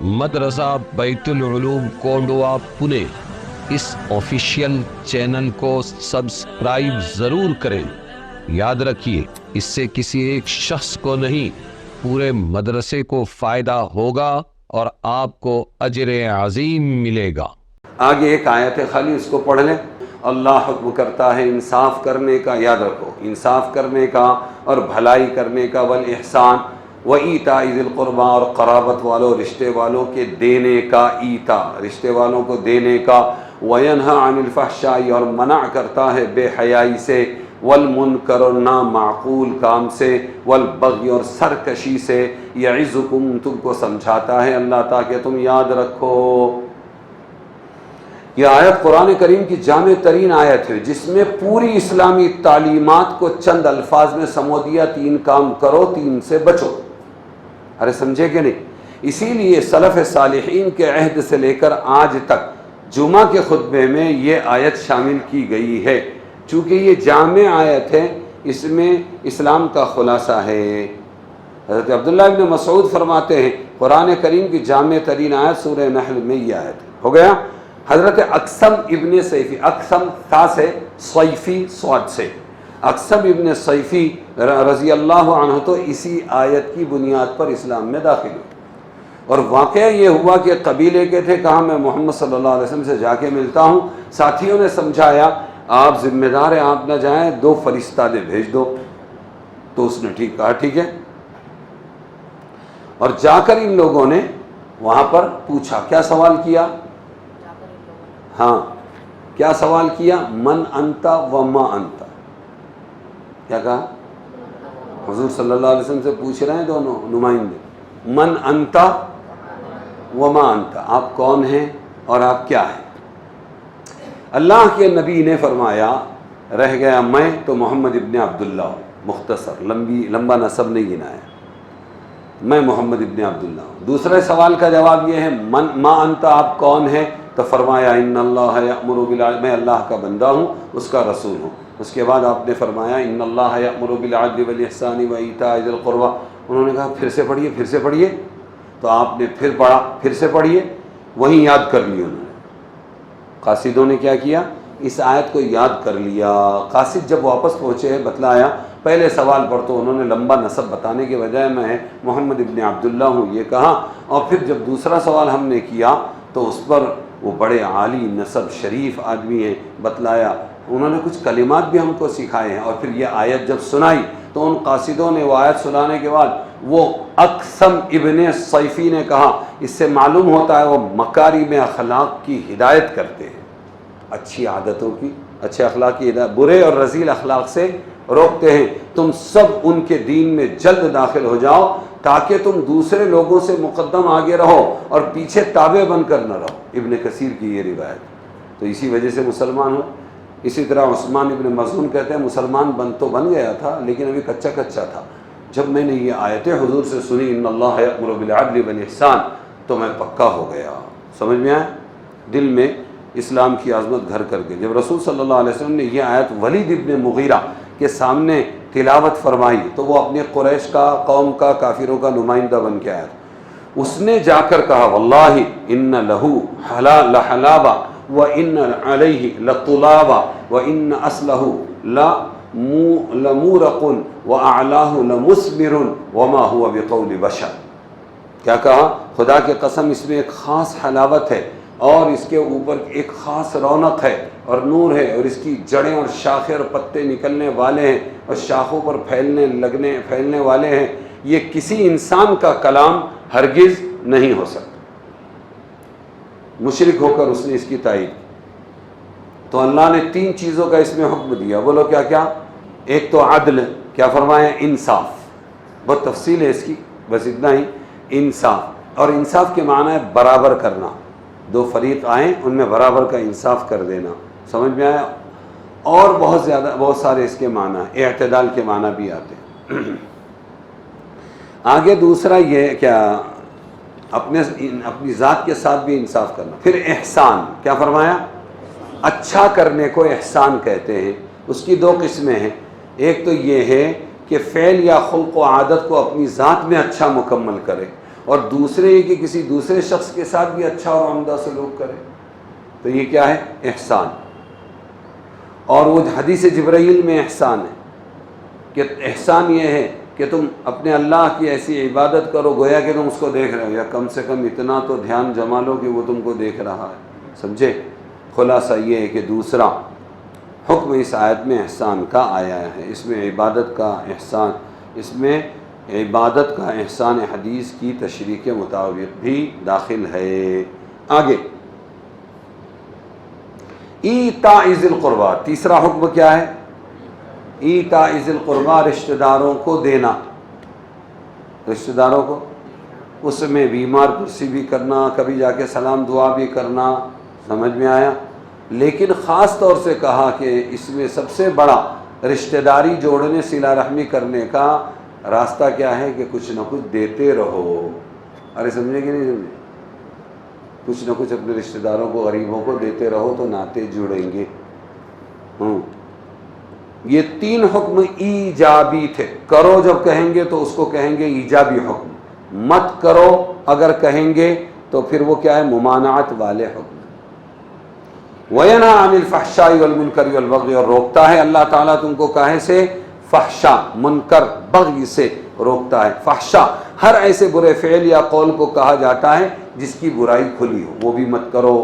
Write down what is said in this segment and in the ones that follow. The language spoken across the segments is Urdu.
مدرسہ بیت العلوم کونڈوا پونے اس آفیشیل چینل کو سبسکرائب ضرور کریں۔ یاد رکھیے، اس سے کسی ایک شخص کو نہیں، پورے مدرسے کو فائدہ ہوگا اور آپ کو اجر عظیم ملے گا۔ آگے ایک آیت ہے، خالی اس کو پڑھ لیں۔ اللہ حکم کرتا ہے انصاف کرنے کا، یاد رکھو، انصاف کرنے کا اور بھلائی کرنے کا، والاحسان وایتاء ذی القربی، اور قرابت والوں رشتے والوں کے دینے کا، ایتا رشتے والوں کو دینے کا، وینہی عن الفحشاء، اور منع کرتا ہے بے حیائی سے، والمنکر، اور نامعقول کام سے، والبغی، اور سرکشی سے، یعظکم، تم کو سمجھاتا ہے اللہ تاکہ تم یاد رکھو۔ یہ آیت قرآن کریم کی جامع ترین آیت ہے، جس میں پوری اسلامی تعلیمات کو چند الفاظ میں سمو دیا، 3 کام کرو، 3 سے بچو۔ ارے سمجھے کہ نہیں؟ اسی لیے سلف صالحین کے عہد سے لے کر آج تک جمعہ کے خطبے میں یہ آیت شامل کی گئی ہے، چونکہ یہ جامع آیت ہے، اس میں اسلام کا خلاصہ ہے۔ حضرت عبداللہ ابن مسعود فرماتے ہیں، قرآن کریم کی جامع ترین آیت سورہ نحل میں یہ آیت ہے۔ ہو گیا؟ حضرت اقسم ابن صیفی، اقسم تا سے، صیفی صاد سے، اقسم ابن صیفی رضی اللہ عنہ تو اسی آیت کی بنیاد پر اسلام میں داخل ہوئے، اور واقعہ یہ ہوا کہ قبیلے کے تھے، کہا میں محمد صلی اللہ علیہ وسلم سے جا کے ملتا ہوں۔ ساتھیوں نے سمجھایا آپ ذمہ دار ہیں، آپ نہ جائیں، 2 فرشتہ دے بھیج دو۔ تو اس نے ٹھیک کہا، ٹھیک ہے، اور جا کر ان لوگوں نے وہاں پر پوچھا، کیا سوال کیا؟ ہاں، کیا سوال کیا؟ من انتا وما انتا، کیا کہا؟ حضور صلی اللہ علیہ وسلم سے پوچھ رہے ہیں دونوں نمائندے، من انتا وما انتا، آپ کون ہیں اور آپ کیا ہیں؟ اللہ کے نبی نے فرمایا، رہ گیا میں تو محمد ابن عبداللہ ہوں، مختصر، لمبا نسب نہیں گنایا، میں محمد ابن عبداللہ ہوں۔ دوسرے سوال کا جواب یہ ہے، ما انتا، آپ کون ہیں؟ تو فرمایا ان اللہ یأمر بالعدل، میں اللہ کا بندہ ہوں، اس کا رسول ہوں۔ اس کے بعد آپ نے فرمایا ان اللہ یأمر بالعدل والاحسان وایتاء ذی القربی۔ انہوں نے کہا پھر سے پڑھیے، پھر سے پڑھیے، تو آپ نے پھر پڑھا، پھر سے پڑھیے، وہیں یاد کر لی انہوں نے۔ قاصدوں نے کیا کیا؟ اس آیت کو یاد کر لیا۔ قاصد جب واپس پہنچے بتلایا، پہلے سوال پر تو انہوں نے لمبا نسب بتانے کے بجائے میں محمد ابن عبداللہ ہوں یہ کہا، اور پھر جب دوسرا سوال ہم نے کیا تو اس پر وہ بڑے عالی نسب شریف آدمی ہیں، بتلایا، انہوں نے کچھ کلمات بھی ہم کو سکھائے ہیں۔ اور پھر یہ آیت جب سنائی تو ان قاصدوں نے وہ آیت سنانے کے بعد وہ اقسم ابن صیفی نے کہا، اس سے معلوم ہوتا ہے وہ مکارم اخلاق کی ہدایت کرتے ہیں، اچھی عادتوں کی، اچھے اخلاق کی ہدایت، برے اور رذیل اخلاق سے روکتے ہیں۔ تم سب ان کے دین میں جلد داخل ہو جاؤ تاکہ تم دوسرے لوگوں سے مقدم آگے رہو اور پیچھے تابع بن کر نہ رہو۔ ابن کثیر کی یہ روایت، تو اسی وجہ سے مسلمان ہو۔ اسی طرح عثمان ابن مظعون کہتے ہیں مسلمان تو بن گیا تھا لیکن ابھی کچا تھا۔ جب میں نے یہ آیتیں حضور سے سنی، ان اللہ یأمر بالعدل والاحسان، تو میں پکا ہو گیا۔ سمجھ میں آیا؟ دل میں اسلام کی عظمت گھر کر کے جب رسول صلی اللہ علیہ وسلم نے یہ آیت ولید ابن مغیرہ کے سامنے تلاوت فرمائی تو وہ اپنے قریش کا، قوم کا، کافروں کا نمائندہ بن کے آیا تھا۔ اس نے جا کر کہا واللہ ان لہو لحلاوہ وان علیہ لطلاوہ وان اصلہ لمورق واعلاہ لمثمر وما هو بقول بشر۔ کیا کہا؟ خدا کی قسم، اس میں ایک خاص حلاوت ہے اور اس کے اوپر ایک خاص رونق ہے اور نور ہے، اور اس کی جڑیں اور شاخیں اور پتے نکلنے والے ہیں اور شاخوں پر پھیلنے والے ہیں۔ یہ کسی انسان کا کلام ہرگز نہیں ہو سکتا۔ مشرک ہو کر اس نے اس کی تائید کی۔ تو اللہ نے 3 چیزوں کا اس میں حکم دیا، بولو کیا کیا؟ ایک تو عدل، کیا فرمایا؟ انصاف، بہت تفصیل ہے اس کی، بس اتنا ہی، انصاف۔ اور انصاف کے معنی ہے برابر کرنا، 2 فریق آئیں ان میں برابر کا انصاف کر دینا۔ سمجھ میں آیا؟ اور بہت سارے اس کے معنی ہیں، اعتدال کے معنی بھی آتے ہیں۔ آگے دوسرا یہ کیا؟ اپنی ذات کے ساتھ بھی انصاف کرنا۔ پھر احسان، کیا فرمایا؟ اچھا کرنے کو احسان کہتے ہیں۔ اس کی 2 قسمیں ہیں، ایک تو یہ ہے کہ فعل یا خلق و عادت کو اپنی ذات میں اچھا مکمل کرے، اور دوسرے یہ کہ کسی دوسرے شخص کے ساتھ بھی اچھا اور عمدہ سلوک کرے، تو یہ کیا ہے؟ احسان۔ اور وہ حدیث جبرائیل میں احسان ہے کہ احسان یہ ہے کہ تم اپنے اللہ کی ایسی عبادت کرو گویا کہ تم اس کو دیکھ رہے ہو، یا کم سے کم اتنا تو دھیان جما لو کہ وہ تم کو دیکھ رہا ہے، سمجھے؟ خلاصہ یہ ہے کہ دوسرا حکم اس آیت میں احسان کا آیا ہے، اس میں عبادت کا احسان، اس میں عبادت کا احسان حدیث کی تشریح کے مطابق بھی داخل ہے۔ آگے ایتاء ذی القربیٰ، تیسرا حکم کیا ہے؟ ایتاء ذی القربیٰ، رشتہ داروں کو دینا، رشتہ داروں کو، اس میں بیمار پرسی بھی کرنا، کبھی جا کے سلام دعا بھی کرنا، سمجھ میں آیا؟ لیکن خاص طور سے کہا کہ اس میں سب سے بڑا رشتہ داری جوڑنے، صلہ رحمی کرنے کا راستہ کیا ہے کہ کچھ نہ کچھ دیتے رہو۔ ارے سمجھے کہ نہیں سمجھے؟ کچھ نہ کچھ اپنے رشتہ داروں کو، غریبوں کو دیتے رہو تو ناطے جڑیں گے۔ یہ تین حکم ایجابی تھے، کرو جب کہیں گے تو اس کو کہیں گے ایجابی حکم، مت کرو اگر کہیں گے تو پھر وہ کیا ہے؟ ممانعت والے حکم۔ وَيَنْهَى عَنِ الْفَحْشَاءِ وَالْمُنْكَرِ وَالْبَغْيِ، اور روکتا ہے اللہ تعالیٰ تم کو کاہے سے؟ فحشا، منکر، بغی سے روکتا ہے۔ فحشا ہر ایسے برے فعل یا قول کو کہا جاتا ہے جس کی برائی کھلی ہو، وہ بھی مت کرو،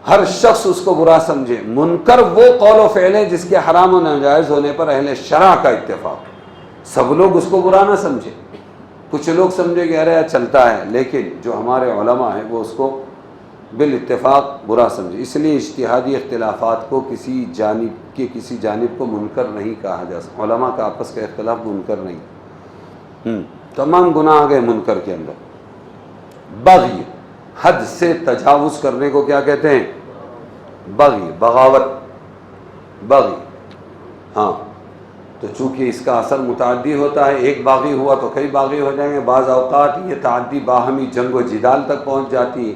ہر شخص اس کو برا سمجھے۔ منکر وہ قول و فعل ہے جس کے حرام و ناجائز ہونے پر اہل شرع کا اتفاق، سب لوگ اس کو برا نہ سمجھے، کچھ لوگ سمجھے کہ ارے چلتا ہے، لیکن جو ہمارے علماء ہیں وہ اس کو بالاتفاق برا سمجھے۔ اس لیے اجتہادی اختلافات کو کسی جانب کو منکر نہیں کہا جا سکتا، علماء کا آپس کا اختلاف منکر نہیں، تمام گناہ آ گئے منکر کے اندر۔ بغی، حد سے تجاوز کرنے کو کیا کہتے ہیں؟ بغی، بغاوت، بغی۔ ہاں تو چونکہ اس کا اثر متعدی ہوتا ہے، ایک باغی ہوا تو کئی باغی ہو جائیں گے، بعض اوقات یہ تعدی باہمی جنگ و جدال تک پہنچ جاتی ہے،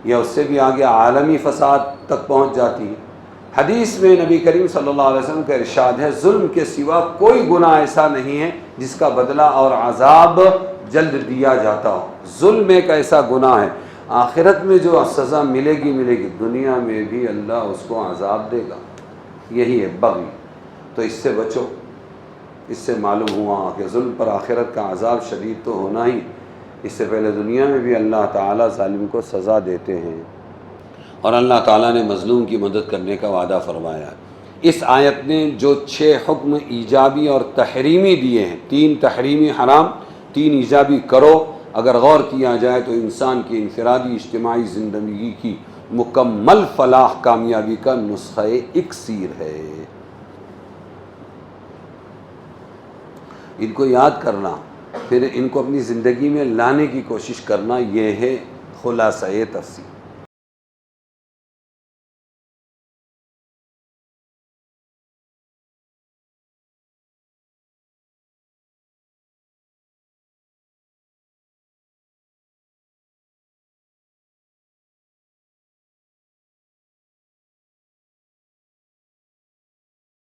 یا اس سے بھی آگے عالمی فساد تک پہنچ جاتی ہے۔ حدیث میں نبی کریم صلی اللہ علیہ وسلم کا ارشاد ہے، ظلم کے سوا کوئی گناہ ایسا نہیں ہے جس کا بدلہ اور عذاب جلد دیا جاتا ہو۔ ظلم ایک ایسا گناہ ہے، آخرت میں جو سزا ملے گی، دنیا میں بھی اللہ اس کو عذاب دے گا، یہی ہے بغی۔ تو اس سے بچو، اس سے معلوم ہوا کہ ظلم پر آخرت کا عذاب شدید تو ہونا ہی، اس سے پہلے دنیا میں بھی اللہ تعالیٰ ظالم کو سزا دیتے ہیں، اور اللہ تعالیٰ نے مظلوم کی مدد کرنے کا وعدہ فرمایا ہے۔ اس آیت نے جو 6 حکم ایجابی اور تحریمی دیے ہیں، 3 تحریمی حرام، 3 ایجابی کرو، اگر غور کیا جائے تو انسان کی انفرادی اجتماعی زندگی کی مکمل فلاح کامیابی کا نسخہ اکسیر ہے۔ ان کو یاد کرنا، پھر ان کو اپنی زندگی میں لانے کی کوشش کرنا، یہ ہے خلاصہ تفصیل۔